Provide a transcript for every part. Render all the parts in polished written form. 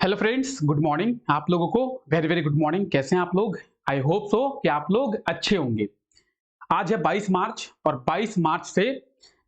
Hello friends, good morning. आप लोगों को वेरी वेरी गुड मॉर्निंग। कैसे हैं आप लोग? आई होप सो कि आप लोग अच्छे होंगे। आज है 22 मार्च और 22 मार्च से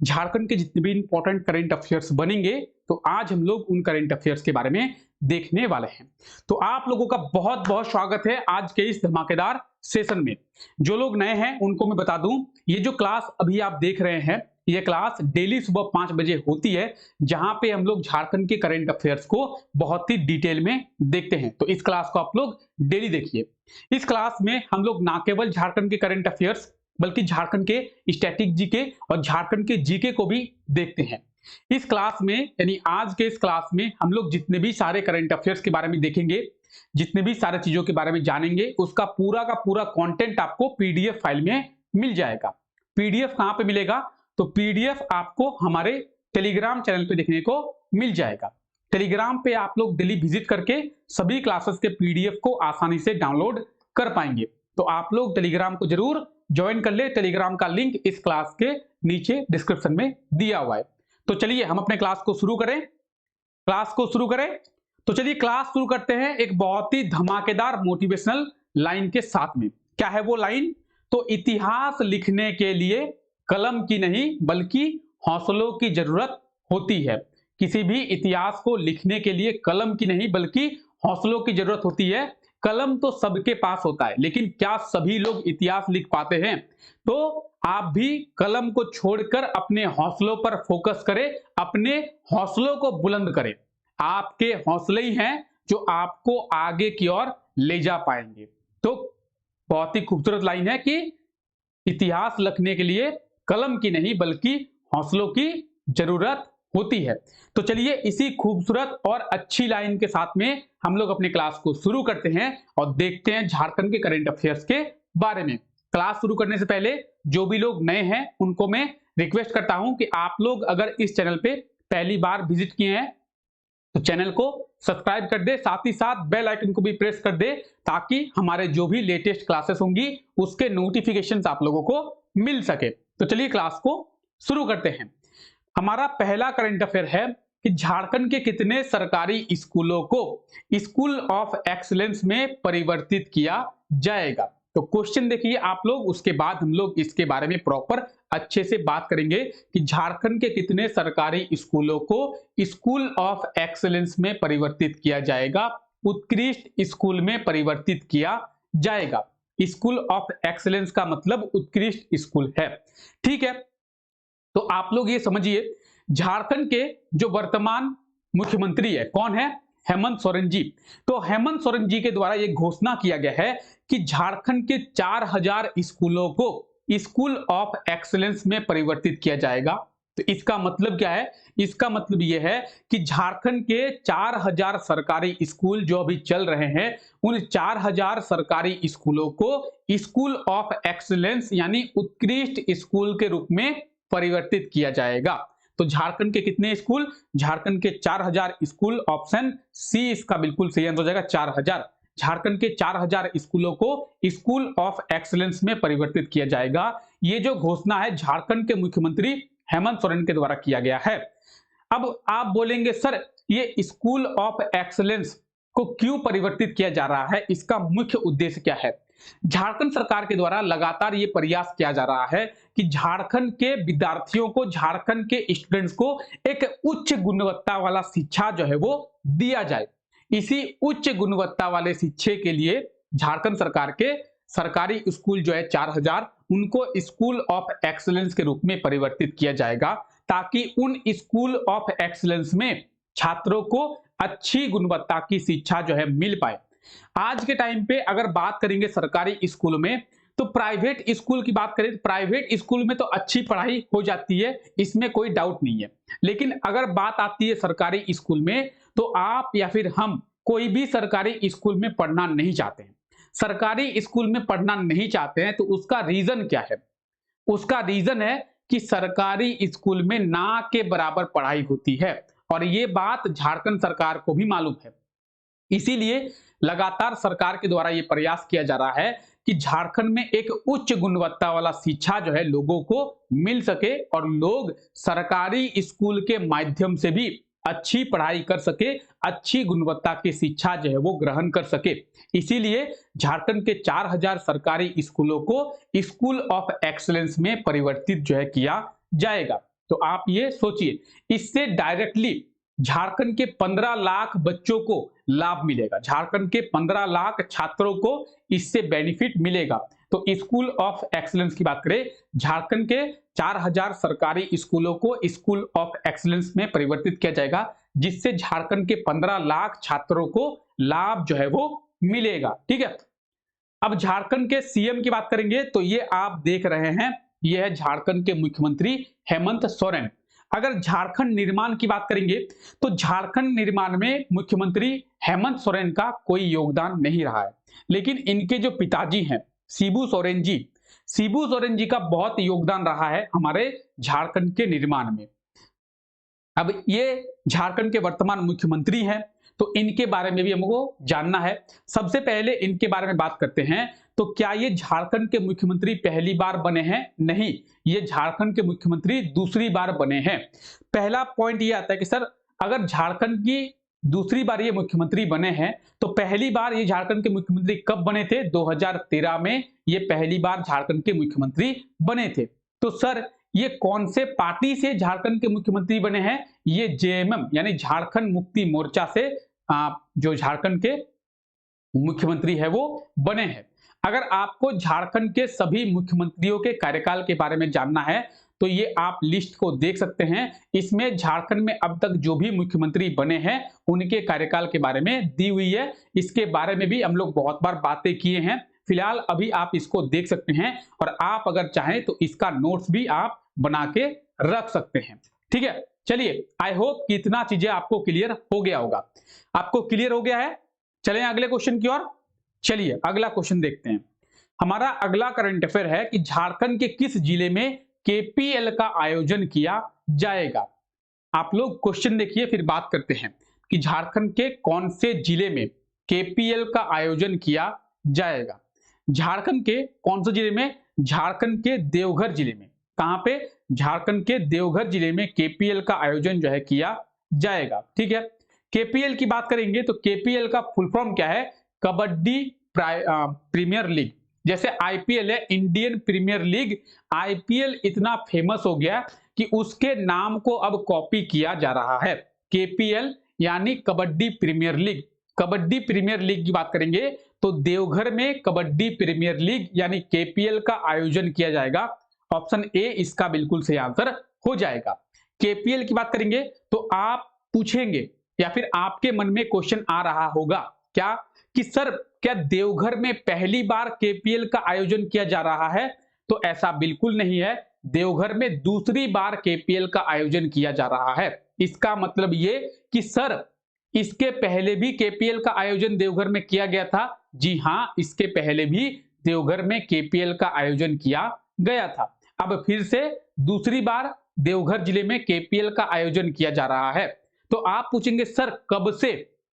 झारखंड के जितने भी इंपॉर्टेंट करंट अफेयर्स बनेंगे, तो आज हम लोग उन करंट अफेयर्स के बारे में देखने वाले हैं। तो आप लोगों का बहुत बहुत स्वागत है आज के इस धमाकेदार सेशन में। जो लोग नए हैं उनको मैं बता दूं, ये जो क्लास अभी आप देख रहे हैं, ये क्लास डेली सुबह 5 बजे होती है, जहां पे हम लोग झारखंड के करंट अफेयर्स को बहुत ही डिटेल में देखते हैं। तो इस क्लास को आप लोग डेली देखिए। इस क्लास में हम लोग ना केवल झारखंड के करंट अफेयर्स बल्कि झारखंड के स्टैटिक जीके और झारखंड के जीके को भी देखते हैं। इस क्लास में यानी आज के इस क्लास में हम लोग जितने भी सारे करंट अफेयर्स के बारे में देखेंगे, जितने भी सारे चीजों के बारे में जानेंगे, उसका पूरा का पूरा कंटेंट आपको पीडीएफ फाइल में मिल जाएगा। पीडीएफ कहां पे मिलेगा? तो पीडीएफ आपको हमारे टेलीग्राम चैनल पे देखने को मिल जाएगा। टेलीग्राम पे आप लोग डेली विजिट करके सभी क्लासेस के पीडीएफ को आसानी से डाउनलोड कर पाएंगे। तो आप लोग टेलीग्राम को जरूर ज्वाइन कर ले। टेलीग्राम का लिंक इस क्लास के नीचे डिस्क्रिप्शन में दिया हुआ है। तो चलिए हम अपने क्लास को शुरू करें। तो चलिए क्लास शुरू करते हैं एक बहुत ही धमाकेदार मोटिवेशनल लाइन के साथ में। क्या है वो लाइन? तो इतिहास लिखने के लिए कलम की नहीं बल्कि हौसलों की जरूरत होती है। किसी भी इतिहास को लिखने के लिए कलम की नहीं बल्कि हौसलों की जरूरत होती है। कलम तो सबके पास होता है, लेकिन क्या सभी लोग इतिहास लिख पाते हैं? तो आप भी कलम को छोड़कर अपने हौसलों पर फोकस करें, अपने हौसलों को बुलंद करें। आपके हौसले ही हैं जो आपको आगे की ओर ले जा पाएंगे। तो बहुत ही खूबसूरत लाइन है कि इतिहास लिखने के लिए कलम की नहीं बल्कि हौसलों की जरूरत होती है। तो चलिए इसी खूबसूरत और अच्छी लाइन के साथ में हम लोग अपने क्लास को शुरू करते हैं और देखते हैं झारखंड के करंट अफेयर्स के बारे में। क्लास शुरू करने से पहले जो भी लोग नए हैं उनको मैं रिक्वेस्ट करता हूं कि आप लोग अगर इस चैनल पे पहली बार विजिट किए हैं तो चैनल को सब्सक्राइब कर दे, साथ ही साथ बेल आइकन को भी प्रेस कर दे, ताकि हमारे जो भी लेटेस्ट क्लासेस होंगी उसके नोटिफिकेशंस आप लोगों को मिल सके। तो चलिए क्लास को शुरू करते हैं। हमारा पहला करंट अफेयर है कि झारखंड के कितने सरकारी स्कूलों को स्कूल ऑफ एक्सीलेंस में परिवर्तित किया जाएगा। तो क्वेश्चन देखिए आप लोग, उसके बाद हम लोग इसके बारे में प्रॉपर अच्छे से बात करेंगे कि झारखंड के कितने सरकारी स्कूलों को स्कूल ऑफ एक्सीलेंस में परिवर्तित किया जाएगा, उत्कृष्ट स्कूल में परिवर्तित किया जाएगा। स्कूल ऑफ एक्सीलेंस का मतलब उत्कृष्ट स्कूल है, ठीक है। तो आप लोग ये समझिए, झारखंड के जो वर्तमान मुख्यमंत्री है कौन है? हेमंत सोरेन जी। तो हेमंत सोरेन जी के द्वारा यह घोषणा किया गया है कि झारखंड के 4000 स्कूलों को स्कूल ऑफ एक्सीलेंस में परिवर्तित किया जाएगा। तो इसका मतलब क्या है? इसका मतलब यह है कि झारखंड के 4000 सरकारी स्कूल जो अभी चल रहे हैं, उन 4000 सरकारी स्कूलों को स्कूल ऑफ एक्सीलेंस यानी उत्कृष्ट स्कूल के रूप में परिवर्तित किया जाएगा। तो झारखंड के कितने स्कूल? झारखंड के 4000 स्कूल, ऑप्शन सी इसका बिल्कुल सही आंसर हो जाएगा, 4000। झारखंड के 4000 स्कूलों को स्कूल ऑफ एक्सीलेंस में परिवर्तित किया जाएगा। ये जो घोषणा है झारखंड के मुख्यमंत्री हेमंत सोरेन के द्वारा किया गया है। अब आप बोलेंगे सर ये स्कूल ऑफ एक्सीलेंस को क्यों परिवर्तित किया जा रहा है, इसका मुख्य उद्देश्य क्या है? झारखंड सरकार के द्वारा लगातार ये प्रयास किया जा रहा है कि झारखंड के विद्यार्थियों को, झारखंड के स्टूडेंट्स को एक उच्च गुणवत्ता वाला शिक्षा जो है वो दिया जाए। इसी उच्च गुणवत्ता वाले शिक्षा के लिए झारखंड सरकार के सरकारी स्कूल जो है 4000, उनको स्कूल ऑफ एक्सीलेंस के रूप में परिवर्तित किया जाएगा, ताकि उन स्कूल ऑफ एक्सीलेंस में छात्रों को अच्छी गुणवत्ता की शिक्षा जो है मिल पाए। आज के टाइम पे अगर बात करेंगे सरकारी स्कूल में, तो प्राइवेट स्कूल की बात करें तो प्राइवेट स्कूल में तो अच्छी पढ़ाई हो जाती है, इसमें कोई डाउट नहीं है। लेकिन अगर बात आती है सरकारी स्कूल में, तो आप या फिर हम कोई भी सरकारी स्कूल में पढ़ना नहीं चाहते हैं। सरकारी स्कूल में पढ़ना नहीं चाहते हैं तो उसका रीजन क्या है? उसका रीजन है कि सरकारी स्कूल में ना के बराबर पढ़ाई होती है, और ये बात झारखंड सरकार को भी मालूम है। इसीलिए लगातार सरकार के द्वारा यह प्रयास किया जा रहा है कि झारखंड में एक उच्च गुणवत्ता वाला शिक्षा जो है लोगों को मिल सके, और लोग सरकारी स्कूल के माध्यम से भी अच्छी पढ़ाई कर सके, अच्छी गुणवत्ता की शिक्षा जो है वो ग्रहण कर सके। इसीलिए झारखंड के 4000 सरकारी स्कूलों को स्कूल ऑफ एक्सीलेंस में परिवर्तित जो है किया जाएगा। तो आप ये सोचिए, इससे डायरेक्टली झारखंड के 15 लाख बच्चों को लाभ मिलेगा, झारखंड के 15 लाख छात्रों को इससे बेनिफिट मिलेगा। तो स्कूल ऑफ एक्सीलेंस की बात करें, झारखंड के 4000 सरकारी स्कूलों को स्कूल ऑफ एक्सीलेंस में परिवर्तित किया जाएगा, जिससे झारखंड के 15 लाख छात्रों को लाभ जो है वो मिलेगा। ठीक है, अब झारखंड के सीएम की बात करेंगे तो ये आप देख रहे हैं, ये है झारखंड के मुख्यमंत्री हेमंत सोरेन। अगर झारखंड निर्माण की बात करेंगे तो झारखंड निर्माण में मुख्यमंत्री हेमंत सोरेन का कोई योगदान नहीं रहा है, लेकिन इनके जो पिताजी हैं शिबू सोरेन जी का बहुत योगदान रहा है हमारे झारखंड के निर्माण में। अब ये झारखंड के वर्तमान मुख्यमंत्री हैं, तो इनके बारे में भी हमको जानना है। सबसे पहले इनके बारे में बात करते हैं, तो क्या ये झारखंड के मुख्यमंत्री पहली बार बने हैं? नहीं, ये झारखंड के मुख्यमंत्री दूसरी बार बने हैं। पहला पॉइंट ये आता है कि सर अगर झारखंड की दूसरी बार ये मुख्यमंत्री बने हैं, तो पहली बार ये झारखंड के मुख्यमंत्री कब बने थे? 2013 में ये पहली बार झारखंड के मुख्यमंत्री बने थे। तो सर ये कौन से पार्टी से झारखंड के मुख्यमंत्री बने हैं? ये जेएमएम यानी झारखंड मुक्ति मोर्चा से जो झारखंड के मुख्यमंत्री है वो बने हैं। अगर आपको झारखंड के सभी मुख्यमंत्रियों के कार्यकाल के बारे में जानना है तो ये आप लिस्ट को देख सकते हैं। इसमें झारखंड में अब तक जो भी मुख्यमंत्री बने हैं उनके कार्यकाल के बारे में दी हुई है। इसके बारे में भी हम लोग बहुत बार बातें किए हैं। फिलहाल अभी आप इसको देख सकते हैं और आप अगर चाहें तो इसका नोट्स भी आप बना के रख सकते हैं। ठीक है, चलिए आई होप कि इतना चीजें आपको क्लियर हो गया होगा। आपको क्लियर हो गया है? चलें अगले क्वेश्चन की ओर। चलिए अगला क्वेश्चन देखते हैं। हमारा अगला करंट अफेयर है कि झारखंड के किस जिले में केपीएल का आयोजन किया जाएगा। आप लोग क्वेश्चन देखिए फिर बात करते हैं कि झारखंड के कौन से जिले में केपीएल का आयोजन किया जाएगा। झारखंड के कौन से जिले में? झारखंड के देवघर जिले में। कहां पे? झारखंड के देवघर जिले में केपीएल का आयोजन जो है किया जाएगा। ठीक है, केपीएल की बात करेंगे तो केपीएल का फुल फॉर्म क्या है? Kabaddi Premier League. जैसे आईपीएल है, इंडियन प्रीमियर लीग। आईपीएल इतना फेमस हो गया कि उसके नाम को अब कॉपी किया जा रहा है। केपीएल यानी Kabaddi Premier League. Kabaddi Premier League की बात करेंगे तो देवघर में कबड्डी प्रीमियर लीग यानी केपीएल का आयोजन किया जाएगा। ऑप्शन ए इसका बिल्कुल सही आंसर हो जाएगा। केपीएल की बात करेंगे तो आप पूछेंगे या फिर आपके मन में क्वेश्चन आ रहा होगा क्या कि सर क्या देवघर में पहली बार केपीएल का आयोजन किया जा रहा है? तो ऐसा बिल्कुल नहीं है, देवघर में दूसरी बार केपीएल का आयोजन किया जा रहा है। इसका मतलब ये कि सर इसके पहले भी केपीएल का आयोजन देवघर में किया गया था। जी हां, इसके पहले भी देवघर में केपीएल का आयोजन किया गया था। अब फिर से दूसरी बार देवघर जिले में केपीएल का आयोजन किया जा रहा है। तो आप पूछेंगे सर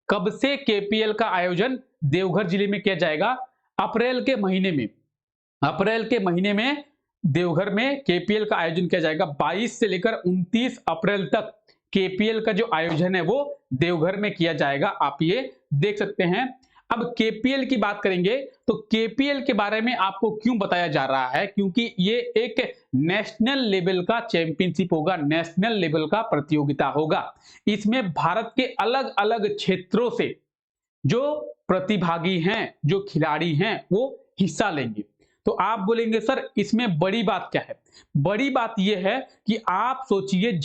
कब से केपीएल का आयोजन देवघर जिले में किया जाएगा? अप्रैल के महीने में। अप्रैल के महीने में देवघर में केपीएल का आयोजन किया जाएगा। 22 से लेकर 29 अप्रैल तक केपीएल का जो आयोजन है वो देवघर में किया जाएगा। आप ये देख सकते हैं। अब केपीएल की बात करेंगे तो केपीएल के बारे में आपको क्यों बताया जा रहा है? क्योंकि ये एक नेशनल लेवल का चैंपियनशिप होगा, नेशनल लेवल का प्रतियोगिता होगा। इसमें भारत के अलग अलग क्षेत्रों से जो प्रतिभागी हैं, जो खिलाड़ी हैं, वो हिस्सा लेंगे। तो आप बोलेंगे सर इसमें बड़ी बात क्या है? बड़ी बात यह है कि आप सोचिए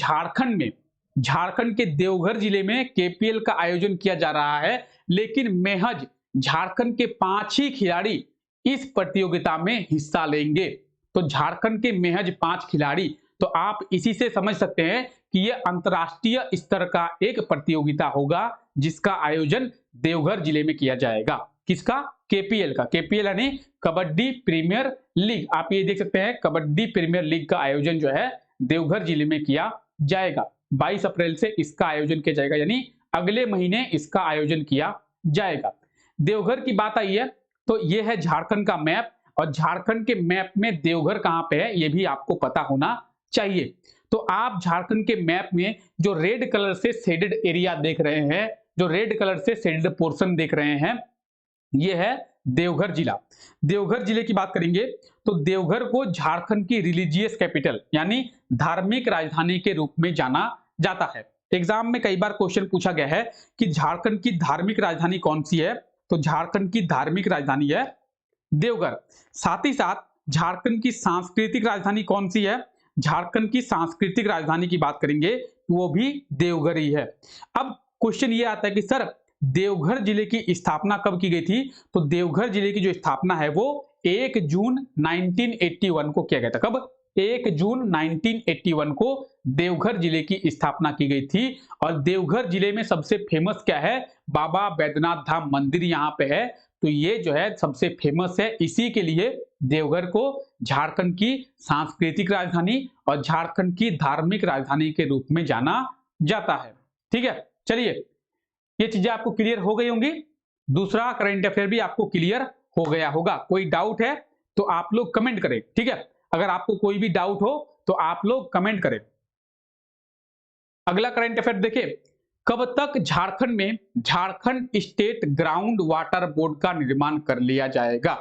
झारखंड के देवघर जिले में केपीएल का आयोजन किया जा रहा है, लेकिन महज झारखंड के 5 ही खिलाड़ी इस प्रतियोगिता में हिस्सा लेंगे। तो झारखंड के महज 5 खिलाड़ी। तो आप इसी से समझ सकते हैं कि यह अंतरराष्ट्रीय स्तर का एक प्रतियोगिता होगा जिसका आयोजन देवघर जिले में किया जाएगा। किसका? केपीएल का। केपीएल यानी कबड्डी प्रीमियर लीग। आप ये देख सकते हैं कबड्डी प्रीमियर लीग का आयोजन जो है देवघर जिले में किया जाएगा। 22 अप्रैल से इसका आयोजन किया जाएगा, यानी अगले महीने इसका आयोजन किया जाएगा। देवघर की बात आई है तो यह है झारखंड का मैप, और झारखंड के मैप में देवघर कहां पे है ये भी आपको पता होना चाहिए। तो आप झारखंड के मैप में जो रेड कलर से शेडेड एरिया देख रहे हैं, जो रेड कलर से शेडेड पोर्शन देख रहे हैं, ये है देवघर जिला। देवघर जिले की बात करेंगे तो देवघर को झारखंड की रिलीजियस कैपिटल यानी धार्मिक राजधानी के रूप में जाना जाता है। एग्जाम में कई बार क्वेश्चन पूछा गया है कि झारखंड की धार्मिक राजधानी कौन सी है, तो झारखंड की धार्मिक राजधानी है देवघर। साथ ही साथ झारखंड की सांस्कृतिक राजधानी कौन सी है, झारखंड की सांस्कृतिक राजधानी की बात करेंगे तो वो भी देवघर ही है। अब क्वेश्चन ये आता है कि सर देवघर जिले की स्थापना कब की गई थी, तो देवघर जिले की जो स्थापना है वो 1 जून 1981 को किया गया था। कब? 1 जून 1981 को देवघर जिले की स्थापना की गई थी। और देवघर जिले में सबसे फेमस क्या है, बाबा बैद्यनाथ धाम मंदिर यहाँ पे है, तो ये जो है सबसे फेमस है। इसी के लिए देवघर को झारखंड की सांस्कृतिक राजधानी और झारखंड की धार्मिक राजधानी के रूप में जाना जाता है। ठीक है, चलिए ये चीजें आपको क्लियर हो गई होंगी। दूसरा करंट अफेयर भी आपको क्लियर हो गया होगा। कोई डाउट है तो आप लोग कमेंट करें, ठीक है। अगर आपको कोई भी डाउट हो तो आप लोग कमेंट करें। अगला करंट अफेयर देखिए, कब तक झारखंड में Jharkhand state ground water board का निर्माण कर लिया जाएगा।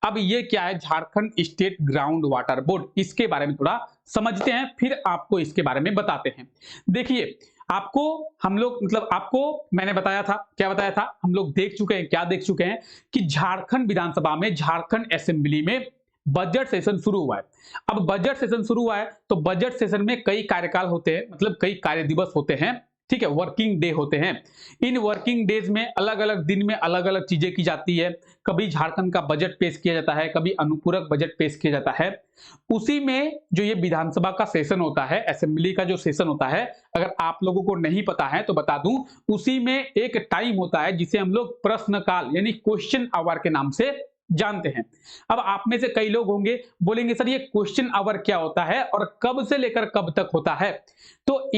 अब ये क्या है Jharkhand state ground water board, इसके बारे में थोड़ा समझते हैं, फिर आपको इसके बारे में बताते हैं। देखिए आपको हम लोग आपको मैंने बताया था, क्या बताया था, हम लोग देख चुके हैं, क्या देख चुके हैं कि झारखंड विधानसभा में, झारखंड असेंबली में बजट सेशन शुरू हुआ है। अब बजट सेशन शुरू हुआ है तो बजट सेशन में कई कार्यकाल होते हैं, कई कार्य दिवस होते हैं, ठीक है, वर्किंग डे होते हैं। इन वर्किंग डेज में अलग अलग दिन में अलग अलग चीजें की जाती है। कभी झारखंड का बजट पेश किया जाता है, कभी अनुपूरक बजट पेश किया जाता है। उसी में जो ये विधानसभा का सेशन होता है, असेंबली का जो सेशन होता है, अगर आप लोगों को नहीं पता है तो बता दूं, उसी में एक टाइम होता है जिसे हम लोग प्रश्नकाल यानी क्वेश्चन आवर के नाम से जानते हैं। अब आप में से कई लोग होंगे बोलेंगे सर ये क्वेश्चन आवर क्या होता है और कब से लेकर कब तक होता है। तो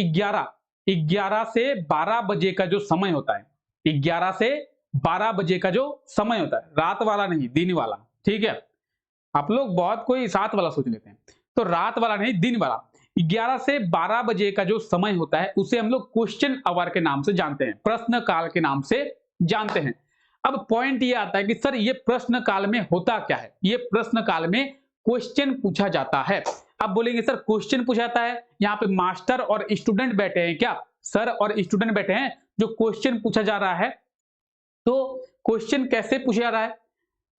11 से 12 बजे का जो समय होता है, 11 से 12 बजे का जो समय होता है, रात वाला नहीं दिन वाला, ठीक है। आप लोग बहुत कोई साथ वाला सोच लेते हैं, तो रात वाला नहीं दिन वाला। 11 से 12 बजे का जो समय होता है उसे हम लोग क्वेश्चन आवर के नाम से जानते हैं, प्रश्न काल के नाम से जानते हैं। अब पॉइंट ये आता है कि सर ये प्रश्न काल में होता क्या है, ये प्रश्न काल में क्वेश्चन पूछा जाता है। अब बोलेंगे सर क्वेश्चन पूछा जाता है, यहाँ पे मास्टर और स्टूडेंट बैठे हैं क्या, सर और स्टूडेंट बैठे हैं, जो क्वेश्चन पूछा जा रहा है। तो क्वेश्चन कैसे पूछा जा रहा है,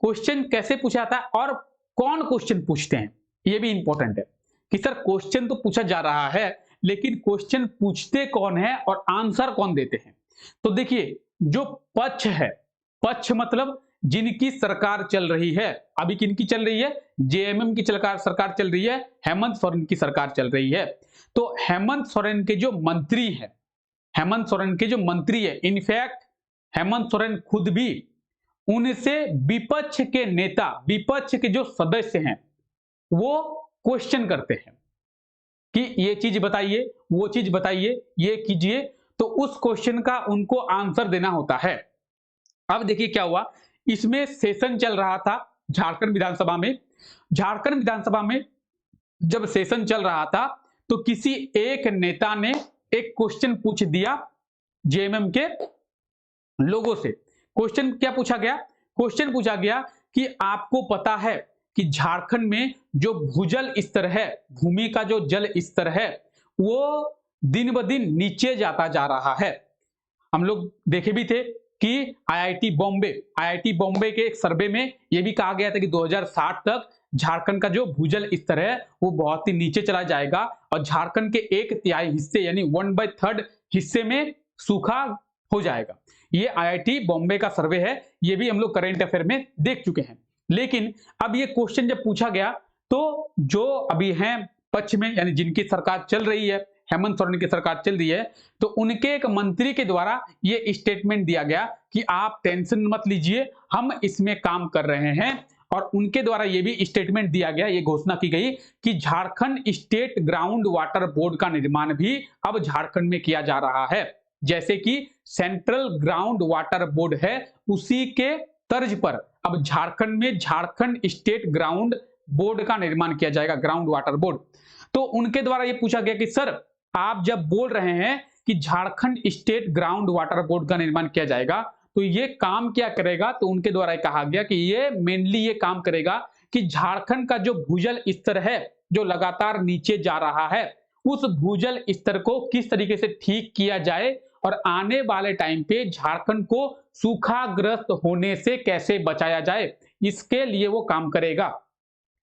क्वेश्चन कैसे पूछा जाता है और कौन क्वेश्चन पूछते हैं, ये भी इंपॉर्टेंट है कि सर क्वेश्चन तो पूछा जा रहा है लेकिन क्वेश्चन पूछते कौन है और आंसर कौन देते हैं। तो देखिए जो पक्ष है, पक्ष मतलब जिनकी सरकार चल रही है, अभी किनकी चल रही है, जेएमएम की सरकार चल रही है, हेमंत सोरेन की सरकार चल रही है। तो हेमंत सोरेन के जो मंत्री है, हेमंत सोरेन के जो मंत्री है, इनफैक्ट हेमंत सोरेन खुद भी उनसे विपक्ष के नेता, विपक्ष के जो सदस्य हैं वो क्वेश्चन करते हैं कि ये चीज बताइए, वो चीज बताइए, ये कीजिए, तो उस क्वेश्चन का उनको आंसर देना होता है। अब देखिए क्या हुआ, इसमें सेशन चल रहा था झारखंड विधानसभा में। झारखंड विधानसभा में जब सेशन चल रहा था तो किसी एक नेता ने एक क्वेश्चन पूछ दिया जेएमएम के लोगों से। क्वेश्चन क्या पूछा गया, क्वेश्चन पूछा गया कि आपको पता है कि झारखंड में जो भूजल स्तर है, भूमि का जो जल स्तर है वो दिन ब दिन नीचे जाता जा रहा है। हम लोग देखे भी थे कि आईआईटी बॉम्बे के एक सर्वे में यह भी कहा गया था कि 2060 तक झारखंड का जो भूजल स्तर है वो बहुत ही नीचे चला जाएगा और झारखंड के 1/3 हिस्से यानी 1/3 हिस्से में सूखा हो जाएगा। ये आईआईटी बॉम्बे का सर्वे है, ये भी हम लोग करंट अफेयर में देख चुके हैं। लेकिन अब ये क्वेश्चन जब पूछा गया तो जो अभी हैं पक्ष में यानी जिनकी सरकार चल रही है, हेमंत सोरेन की सरकार चल रही है, तो उनके एक मंत्री के द्वारा ये स्टेटमेंट दिया गया कि आप टेंशन मत लीजिए, हम इसमें काम कर रहे हैं। और उनके द्वारा ये भी स्टेटमेंट दिया गया, ये घोषणा की गई कि Jharkhand state ground water board का निर्माण भी अब झारखंड में किया जा रहा है। जैसे कि सेंट्रल ग्राउंड वाटर बोर्ड है, उसी के तर्ज पर अब झारखंड में झारखंड स्टेट ग्राउंड बोर्ड का निर्माण किया जाएगा, ग्राउंड वाटर बोर्ड। तो उनके द्वारा ये पूछा गया कि सर आप जब बोल रहे हैं कि Jharkhand state ground water board का निर्माण किया जाएगा, तो ये काम क्या करेगा? तो उनके द्वारा कहा गया कि ये मेनली ये काम करेगा कि झारखंड का जो भूजल स्तर है, जो लगातार नीचे जा रहा है, उस भूजल स्तर को किस तरीके से ठीक किया जाए और आने वाले टाइम पे झारखंड को सूखाग्रस्त होने से कैसे बचाया जाए, इसके लिए वो काम करेगा।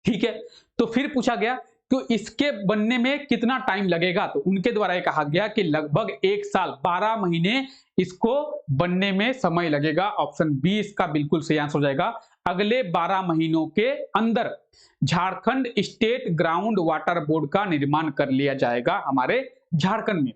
ठीक है, तो फिर पूछा गया तो इसके बनने में कितना टाइम लगेगा? तो उनके द्वारा कहा गया कि लगभग 1 साल 12 महीने इसको बनने में समय लगेगा। ऑप्शन बी इसका बिल्कुल सही आंसर हो जाएगा। अगले 12 महीनों के अंदर Jharkhand state ground water board का निर्माण कर लिया जाएगा हमारे झारखंड में।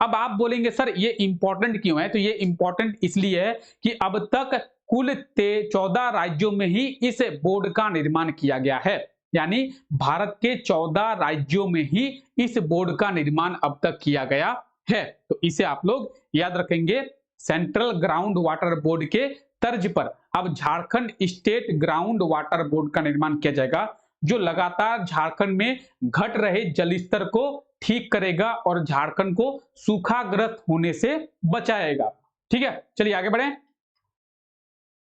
अब आप बोलेंगे सर ये इंपॉर्टेंट क्यों है? तो ये इंपॉर्टेंट इसलिए है कि अब तक कुल 14 राज्यों में ही इस बोर्ड का निर्माण किया गया है, यानी भारत के 14 राज्यों में ही इस बोर्ड का निर्माण अब तक किया गया है। तो इसे आप लोग याद रखेंगे, सेंट्रल ग्राउंड वाटर बोर्ड के तर्ज पर अब Jharkhand state ground water board का निर्माण किया जाएगा, जो लगातार झारखंड में घट रहे जल स्तर को ठीक करेगा और झारखंड को सूखाग्रस्त होने से बचाएगा। ठीक है, चलिए आगे बढ़ें।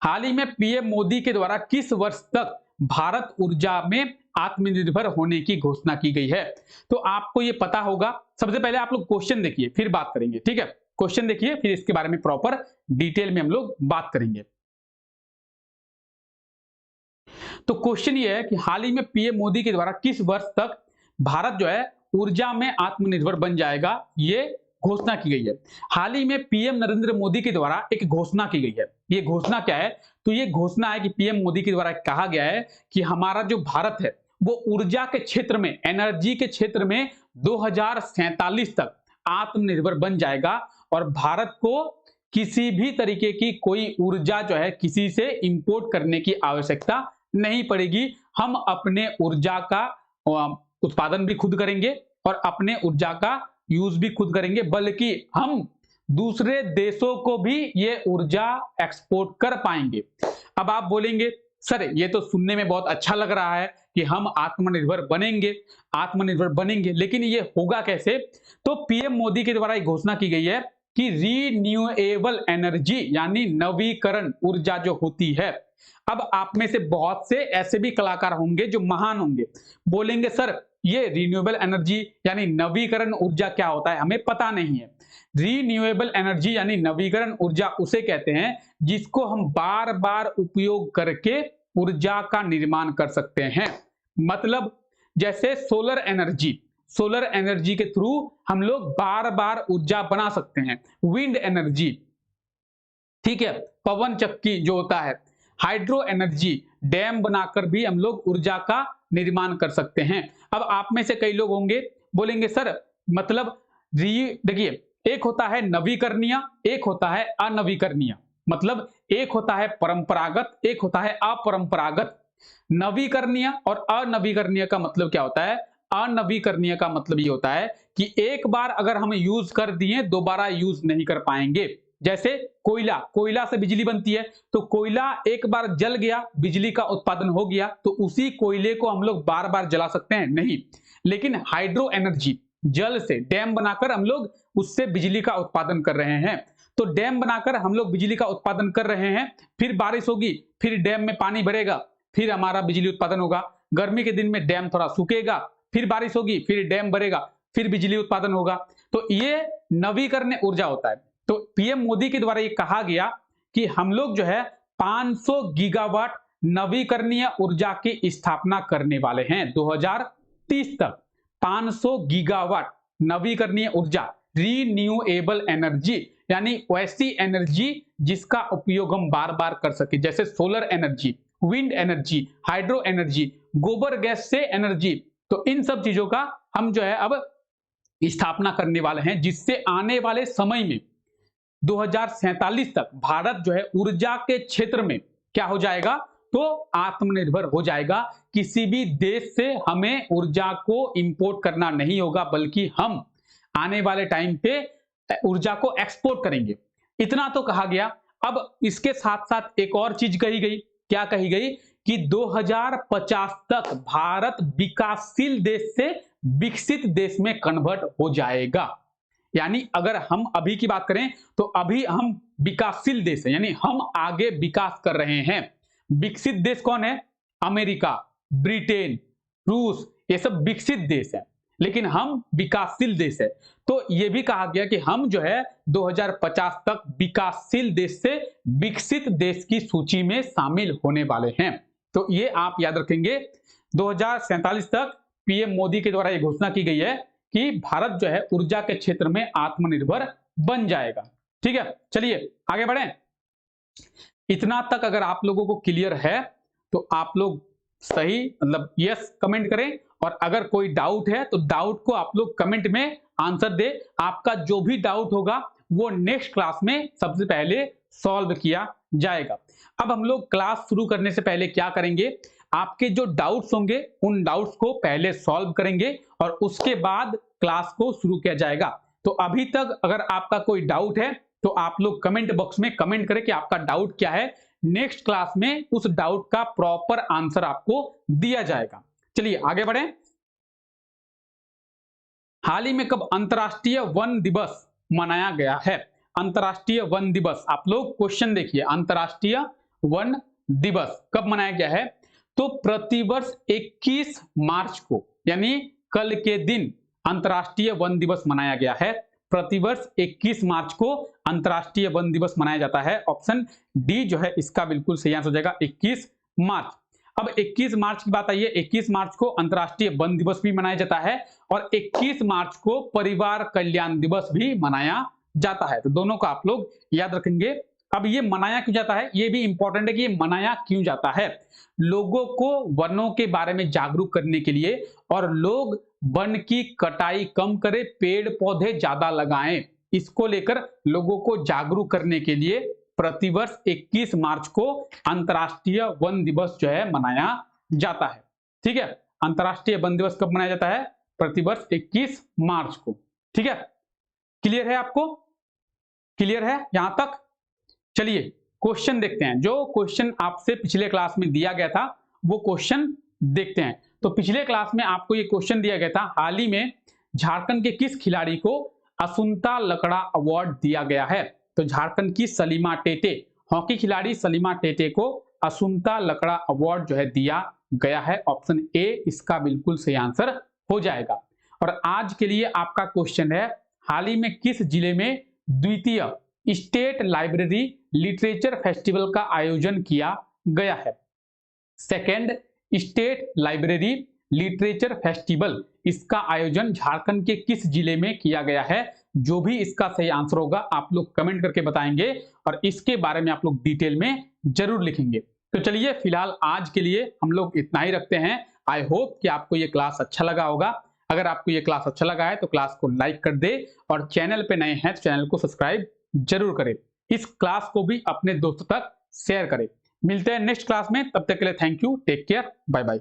हाल ही में पीएम मोदी के द्वारा किस वर्ष तक भारत ऊर्जा में आत्मनिर्भर होने की घोषणा की गई है? तो आपको ये पता होगा। सबसे पहले आप लोग क्वेश्चन देखिए फिर बात करेंगे। ठीक है, क्वेश्चन देखिए फिर इसके बारे में प्रॉपर डिटेल में हम लोग बात करेंगे। तो क्वेश्चन ये है कि हाल ही में पीएम मोदी के द्वारा किस वर्ष तक भारत जो है ऊर्जा में आत्मनिर्भर बन जाएगा, ये घोषणा की गई है। हाल ही में पीएम नरेंद्र मोदी के द्वारा एक घोषणा की गई है। ये घोषणा क्या है? तो ये घोषणा है कि पीएम मोदी के द्वारा कहा गया है कि हमारा जो भारत है वो ऊर्जा के क्षेत्र में, एनर्जी के क्षेत्र में 2047 तक आत्मनिर्भर बन जाएगा और भारत को किसी भी तरीके की कोई ऊर्जा जो है किसी से इंपोर्ट करने की आवश्यकता नहीं पड़ेगी। हम अपने ऊर्जा का उत्पादन भी खुद करेंगे और अपने ऊर्जा का यूज भी खुद करेंगे, बल्कि हम दूसरे देशों को भी ये ऊर्जा एक्सपोर्ट कर पाएंगे। अब आप बोलेंगे सर ये तो सुनने में बहुत अच्छा लग रहा है कि हम आत्मनिर्भर बनेंगे, लेकिन ये होगा कैसे? तो पीएम मोदी के द्वारा एक घोषणा की गई है कि रीन्यूएबल एनर्जी यानी नवीकरण ऊर्जा जो होती है। अब आप में से बहुत से ऐसे भी कलाकार होंगे जो महान होंगे, बोलेंगे सर ये रिन्यूएबल एनर्जी यानी नवीकरण ऊर्जा क्या होता है, हमें पता नहीं है। रीन्यूएबल एनर्जी यानी नवीकरण ऊर्जा उसे कहते हैं जिसको हम बार बार उपयोग करके ऊर्जा का निर्माण कर सकते हैं। मतलब जैसे सोलर एनर्जी के थ्रू हम लोग बार बार ऊर्जा बना सकते हैं। विंड एनर्जी, ठीक है, पवन चक्की जो होता है, हाइड्रो एनर्जी, डैम बनाकर भी हम लोग ऊर्जा का निर्माण कर सकते हैं। अब आप में से कई लोग होंगे बोलेंगे सर मतलब देखिए एक होता है नवीकरणीय, एक होता है अनवीकरणीय। मतलब एक होता है परंपरागत, एक होता है अपरंपरागत। नवीकरणीय और अनवीकरणीय का मतलब क्या होता है? अनवीकरणीय का मतलब ये होता है कि एक बार अगर हम यूज कर दिए दोबारा यूज नहीं कर पाएंगे। जैसे कोयला से बिजली बनती है, तो कोयला एक बार जल गया, बिजली का उत्पादन हो गया, तो उसी कोयले को हम लोग बार बार जला सकते हैं? नहीं। लेकिन हाइड्रो एनर्जी, जल से डैम बनाकर हम लोग उससे बिजली का उत्पादन कर रहे हैं। तो डैम बनाकर हम लोग बिजली का उत्पादन कर रहे हैं, फिर बारिश होगी, फिर डैम में पानी भरेगा, फिर हमारा बिजली उत्पादन होगा। गर्मी के दिन में डैम थोड़ा सूखेगा, फिर बारिश होगी, फिर डैम भरेगा, फिर बिजली उत्पादन होगा। तो ये नवीकरणीय ऊर्जा होता है। तो पीएम मोदी के द्वारा ये कहा गया कि हम लोग जो है 500 गीगावाट नवीकरणीय ऊर्जा की स्थापना करने वाले हैं 2030 तक। 500 गीगावाट नवीकरणीय ऊर्जा, रीन्यूएबल एनर्जी यानी वैसी एनर्जी जिसका उपयोग हम बार बार कर सके, जैसे solar energy, wind energy, hydro energy, गोबर गैस से एनर्जी। तो इन सब चीजों का हम जो है अब स्थापना करने वाले हैं, जिससे आने वाले समय में 2047 तक भारत जो है ऊर्जा के क्षेत्र में क्या हो जाएगा? तो आत्मनिर्भर हो जाएगा। किसी भी देश से हमें ऊर्जा को इंपोर्ट करना नहीं होगा, बल्कि हम आने वाले टाइम पे ऊर्जा को एक्सपोर्ट करेंगे। इतना तो कहा गया। अब इसके साथ साथ एक और चीज कही गई। क्या कही गई? कि 2050 तक भारत विकासशील देश से विकसित देश में कन्वर्ट हो जाएगा। यानी अगर हम अभी की बात करें तो अभी हम विकासशील देश है, यानी हम आगे विकास कर रहे हैं। विकसित देश कौन है? अमेरिका, ब्रिटेन, रूस, ये सब विकसित देश है, लेकिन हम विकासशील देश है। तो ये भी कहा गया कि हम जो है 2050 तक विकासशील देश से विकसित देश की सूची में शामिल होने वाले हैं। तो ये आप याद रखेंगे। 2047 तक पीएम मोदी के द्वारा ये घोषणा की गई है कि भारत जो है ऊर्जा के क्षेत्र में आत्मनिर्भर बन जाएगा। ठीक है, चलिए आगे बढ़ें। इतना तक अगर आप लोगों को क्लियर है तो आप लोग सही मतलब यस कमेंट करें, और अगर कोई डाउट है तो डाउट को आप लोग कमेंट में आंसर दे। आपका जो भी डाउट होगा वो नेक्स्ट क्लास में सबसे पहले सॉल्व किया जाएगा। अब हम लोग क्लास शुरू करने से पहले क्या करेंगे, आपके जो डाउट्स होंगे उन डाउट्स को पहले सॉल्व करेंगे और उसके बाद क्लास को शुरू किया जाएगा। तो अभी तक अगर आपका कोई डाउट है तो आप लोग कमेंट बॉक्स में कमेंट करें कि आपका डाउट क्या है। नेक्स्ट क्लास में उस डाउट का प्रॉपर आंसर आपको दिया जाएगा। चलिए आगे बढ़ें। हाल ही में कब अंतर्राष्ट्रीय वन दिवस मनाया गया है? अंतर्राष्ट्रीय वन दिवस, आप लोग क्वेश्चन देखिए, अंतर्राष्ट्रीय वन दिवस कब मनाया गया है? तो प्रतिवर्ष 21 मार्च को, यानी कल के दिन अंतर्राष्ट्रीय वन दिवस मनाया गया है। प्रतिवर्ष 21 मार्च को अंतर्राष्ट्रीय वन दिवस मनाया जाता है। ऑप्शन डी जो है इसका बिल्कुल सही आंसर हो जाएगा, 21 मार्च। अब 21 मार्च की बात आई है, 21 मार्च को अंतर्राष्ट्रीय वन दिवस भी मनाया जाता है और 21 मार्च को परिवार कल्याण दिवस भी मनाया जाता है। तो दोनों को आप लोग याद रखेंगे। अब ये मनाया क्यों जाता है, ये भी इंपॉर्टेंट है कि ये मनाया क्यों जाता है। लोगों को वनों के बारे में जागरूक करने के लिए, और लोग वन की कटाई कम करें, पेड़ पौधे ज्यादा लगाएं, इसको लेकर लोगों को जागरूक करने के लिए प्रतिवर्ष 21 मार्च को अंतर्राष्ट्रीय वन दिवस जो है मनाया जाता है। ठीक है, अंतर्राष्ट्रीय वन दिवस कब मनाया जाता है? प्रतिवर्ष 21 मार्च को। ठीक है, क्लियर है आपको? क्लियर है यहां तक? चलिए क्वेश्चन देखते हैं। जो क्वेश्चन आपसे पिछले क्लास में दिया गया था वो क्वेश्चन देखते हैं। तो पिछले क्लास में आपको ये क्वेश्चन दिया गया था, हाल ही में झारखंड के किस खिलाड़ी को असुंता लकड़ा अवार्ड दिया गया है? तो झारखंड की सलीमा टेटे, हॉकी खिलाड़ी सलीमा टेटे को असुंता लकड़ा अवार्ड जो है दिया गया है। ऑप्शन ए इसका बिल्कुल सही आंसर हो जाएगा। और आज के लिए आपका क्वेश्चन है, हाल ही में किस जिले में द्वितीय स्टेट लाइब्रेरी लिटरेचर फेस्टिवल का आयोजन किया गया है? Second state library literature festival, इसका आयोजन झारखंड के किस जिले में किया गया है? जो भी इसका सही आंसर होगा आप लोग कमेंट करके बताएंगे और इसके बारे में आप लोग डिटेल में जरूर लिखेंगे। तो चलिए फिलहाल आज के लिए हम लोग इतना ही रखते हैं। आई होप कि आपको ये क्लास अच्छा लगा होगा। अगर आपको ये क्लास अच्छा लगा है तो क्लास को लाइक कर दे, और चैनल पे नए हैं तो चैनल को सब्सक्राइब जरूर करें। इस क्लास को भी अपने दोस्तों तक शेयर करें। मिलते हैं नेक्स्ट क्लास में, तब तक के लिए thank you, take care, bye bye.